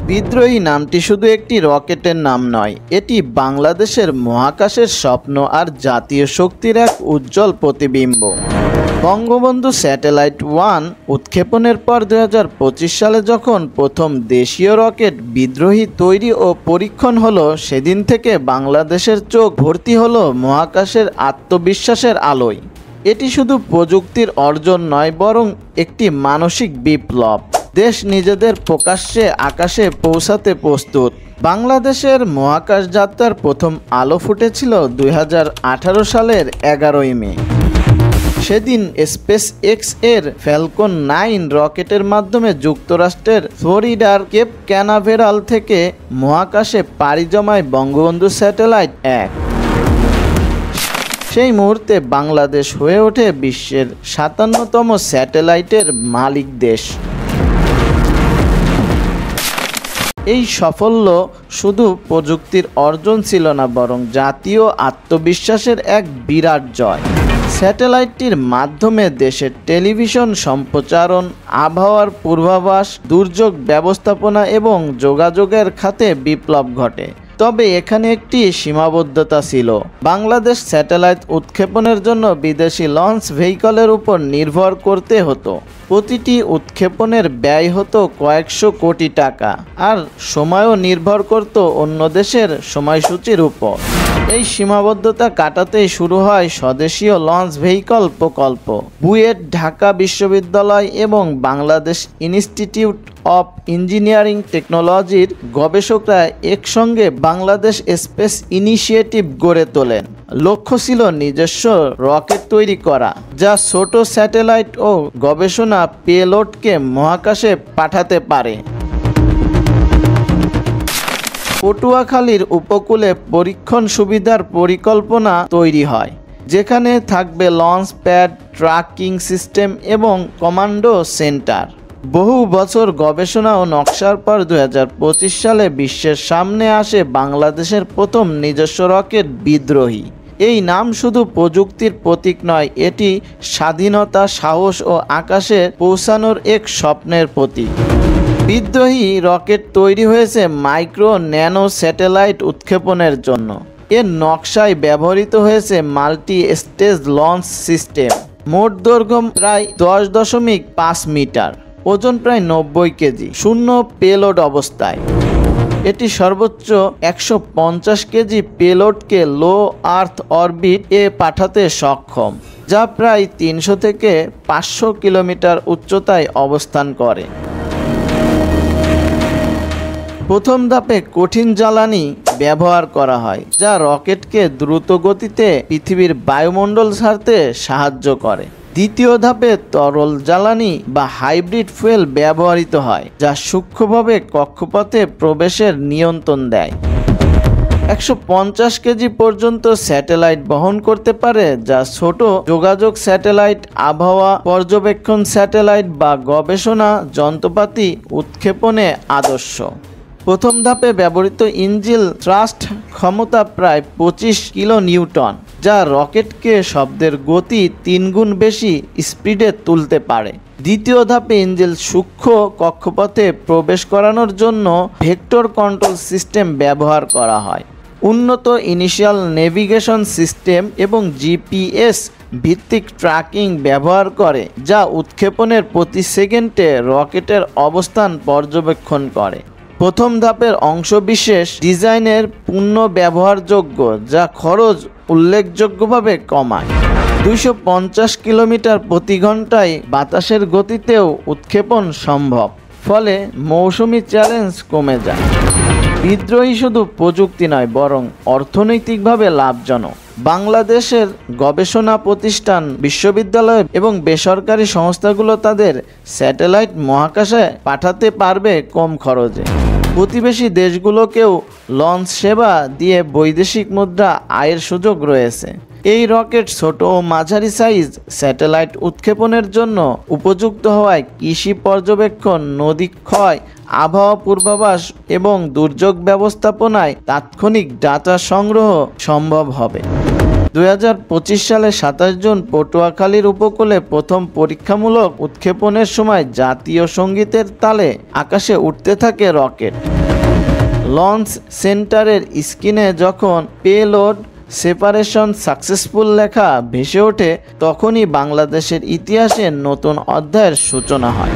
বিদ্রোহী নামটি শুধু একটি রকেটের নাম নয়, এটি বাংলাদেশের মহাকাশের স্বপ্ন আর জাতীয় শক্তির এক উজ্জ্বল প্রতিবিম্ব। বঙ্গবন্ধু স্যাটেলাইট 1 উৎক্ষেপণের পর 2025 সালে যখন প্রথম দেশীয় রকেট বিদ্রোহী তৈরি ও পরীক্ষণ হলো, সেদিন থেকে বাংলাদেশের চোখ ভর্তি হলো মহাকাশের আত্মবিশ্বাসের আলোয়। এটি শুধু প্রযুক্তির অর্জন নয়, বরং একটি মানসিক বিপ্লব। দেশ নিজেদের প্রকাশ্যে আকাশে পৌঁছাতে প্রস্তুত। বাংলাদেশের মহাকাশ যাত্রার প্রথম আলো ফুটেছিল 2018 সালের 11ই মে। সেদিন স্পেসএক্স এর ফ্যালকন 9 রকেটের মাধ্যমে যুক্তরাষ্ট্রের ফ্লোরিডার কেপ ক্যানাভেরাল থেকে মহাকাশে পাড়ি জমায় বঙ্গবন্ধু স্যাটেলাইট 1। সেই মুহূর্তে বাংলাদেশ হয়ে ওঠে বিশ্বের 57তম স্যাটেলাইটের মালিক দেশ। এই সাফল্য শুধু প্রযুক্তির অর্জন ছিল না, বরং জাতীয় আত্মবিশ্বাসের এক বিরাট জয়। স্যাটেলাইটটির মাধ্যমে দেশের টেলিভিশন সম্প্রচারণ, আবহাওয়ার পূর্বাভাস, দুর্যোগ ব্যবস্থাপনা এবং যোগাযোগের খাতে বিপ্লব ঘটে। তবে এখানে একটি সীমাবদ্ধতা ছিল। বাংলাদেশ স্যাটেলাইট উৎক্ষেপণের জন্য বিদেশি লঞ্চ ভেহিকলের উপর নির্ভর করতে হতো। প্রতিটি উৎক্ষেপণের ব্যয় হতো কয়েকশো কোটি টাকা, আর সময়ও নির্ভর করত অন্য দেশের সময়সূচির উপর। এই সীমাবদ্ধতা কাটাতেই শুরু হয় স্বদেশীয় লঞ্চ ভেহিকল প্রকল্প। বুয়েট, ঢাকা বিশ্ববিদ্যালয় এবং বাংলাদেশ ইনস্টিটিউট অফ ইঞ্জিনিয়ারিং টেকনোলজির গবেষকরা একসঙ্গে বাংলাদেশ স্পেস ইনিশিয়েটিভ গড়ে তোলেন। লক্ষ্য ছিল নিজস্ব রকেট তৈরি করা, যা ছোট স্যাটেলাইট ও গবেষণা পেলোডকে মহাকাশে পাঠাতে পারে। পটুয়াখালীর উপকূলে পরীক্ষণ সুবিধার পরিকল্পনা তৈরি হয়, যেখানে থাকবে লঞ্চ প্যাড, ট্র্যাকিং সিস্টেম এবং কমান্ডো সেন্টার। বহু বছর গবেষণা ও নকশার পর 2025 সালে বিশ্বের সামনে আসে বাংলাদেশের প্রথম নিজস্ব রকেট বিদ্রোহী। এই নাম শুধু প্রযুক্তির প্রতীক নয়, এটি স্বাধীনতা, সাহস ও আকাশে পৌঁছানোর এক স্বপ্নের প্রতীক। বিদ্রোহী রকেট তৈরি হয়েছে মাইক্রো ন্যানো স্যাটেলাইট উৎক্ষেপণের জন্য। এর নকশায় ব্যবহৃত হয়েছে মাল্টি স্টেজ লঞ্চ সিস্টেম। মোট দৈর্ঘ্য প্রায় 10.5 মিটার, ওজন প্রায় 90 কেজি, শূন্য পেলোড অবস্থায়। এটি সর্বোচ্চ 150 কেজি পেলোডকে লো আর্থ অরবিট এ পাঠাতে সক্ষম, যা প্রায় 300 থেকে 500 কিলোমিটার উচ্চতায় অবস্থান করে। প্রথম ধাপে কঠিন জ্বালানি ব্যবহার করা হয়, যা রকেটকে দ্রুত গতিতে পৃথিবীর বায়ুমণ্ডল ছাড়তে সাহায্য করে। দ্বিতীয় ধাপে তরল জ্বালানি বা হাইব্রিড ফুয়েল ব্যবহৃত হয়, যা সূক্ষ্মভাবে কক্ষপথে প্রবেশের নিয়ন্ত্রণ দেয়। 150 কেজি পর্যন্ত স্যাটেলাইট বহন করতে পারে, যা ছোট যোগাযোগ স্যাটেলাইট, আবহাওয়া পর্যবেক্ষণ স্যাটেলাইট বা গবেষণা যন্ত্রপাতি উৎক্ষেপণে আদর্শ। প্রথম ধাপে ব্যবহৃত ইঞ্জিন থ্রাস্ট ক্ষমতা প্রায় 25 কিলো নিউটন, যা রকেটকে শব্দের গতি 3 গুণ বেশি স্পিডে তুলতে পারে। দ্বিতীয় ধাপে ইঞ্জিন সূক্ষ্ম কক্ষপথে প্রবেশ করানোর জন্য ভেক্টর কন্ট্রোল সিস্টেম ব্যবহার করা হয়। উন্নত ইনিশিয়াল নেভিগেশন সিস্টেম এবং জিপিএস ভিত্তিক ট্র্যাকিং ব্যবহার করে, যা উৎক্ষেপণের প্রতি সেকেন্ডে রকেটের অবস্থান পর্যবেক্ষণ করে। প্রথম ধাপের অংশবিশেষ ডিজাইনের পূর্ণ ব্যবহারযোগ্য, যা খরচ উল্লেখযোগ্যভাবে কমায়। 250 কিলোমিটার প্রতি ঘন্টায় বাতাসের গতিতেও উৎক্ষেপণ সম্ভব, ফলে মৌসুমি চ্যালেঞ্জ কমে যায়। বিদ্রোহী শুধু প্রযুক্তি নয়, বরং অর্থনৈতিকভাবে লাভজনক। বাংলাদেশের গবেষণা প্রতিষ্ঠান, বিশ্ববিদ্যালয় এবং বেসরকারি সংস্থাগুলো তাদের স্যাটেলাইট মহাকাশে পাঠাতে পারবে কম খরচে। প্রতিবেশী দেশগুলোকেও লঞ্চ সেবা দিয়ে বৈদেশিক মুদ্রা আয়ের সুযোগ রয়েছে। এই রকেট ছোট ও মাঝারি সাইজ স্যাটেলাইট উৎক্ষেপণের জন্য উপযুক্ত হওয়ায় কৃষি পর্যবেক্ষণ, নদী ক্ষয়, আবহাওয়া পূর্বাভাস এবং দুর্যোগ ব্যবস্থাপনায় তাৎক্ষণিক ডাটা সংগ্রহ সম্ভব হবে। 2025 সালে 27 জুন পটুয়াখালীর উপকূলে প্রথম পরীক্ষামূলক উৎক্ষেপণের সময় জাতীয় সঙ্গীতের তালে আকাশে উঠতে থাকে রকেট। লঞ্চ সেন্টারের স্ক্রিনে যখন পেলোড সেপারেশন সাকসেসফুল লেখা ভেসে ওঠে, তখনই বাংলাদেশের ইতিহাসে নতুন অধ্যায়ের সূচনা হয়।